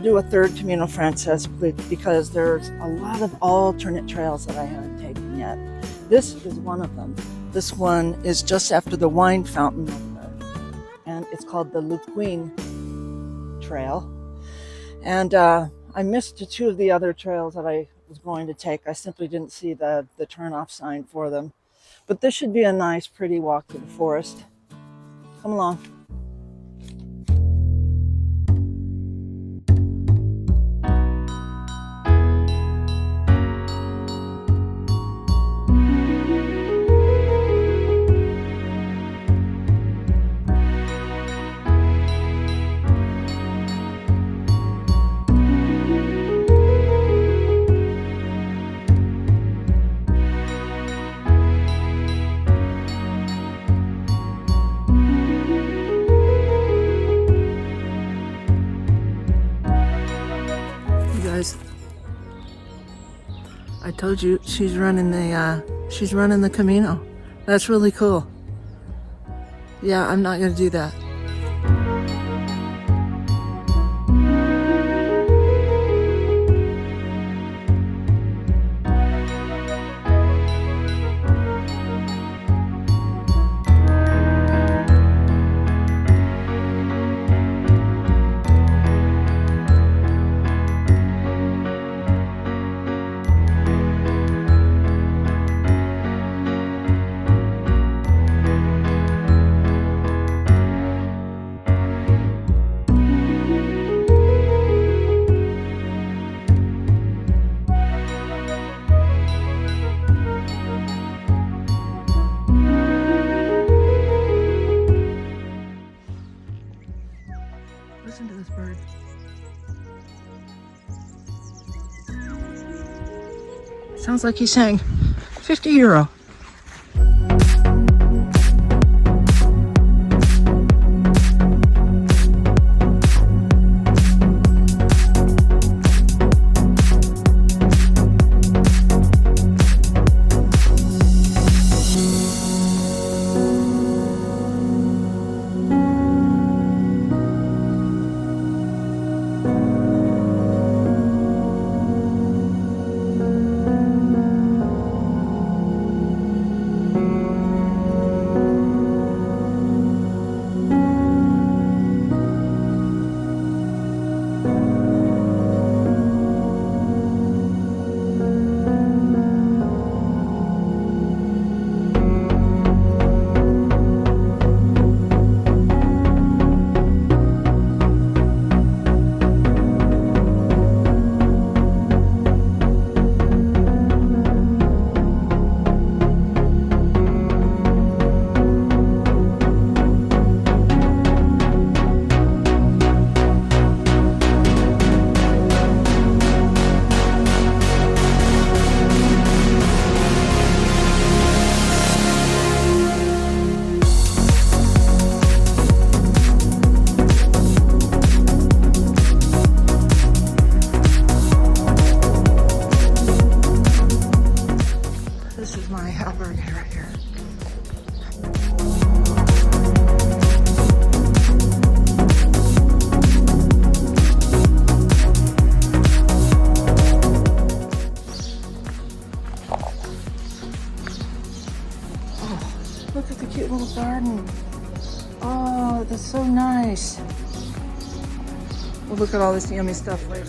Do a third Camino Frances because there's a lot of alternate trails that I haven't taken yet. This is one of them. This one is just after the wine fountain, and it's called the Luquin Trail. And I missed two of the other trails that I was going to take. I simply didn't see the turn-off sign for them. But this should be a nice, pretty walk to the forest. Come along. I told you she's running the Camino. That's really cool. Yeah, I'm not gonna do that. Listen to this bird. Sounds like he's saying 50 euro. Look at the cute little garden. Oh, that's so nice. We'll look at all this yummy stuff later.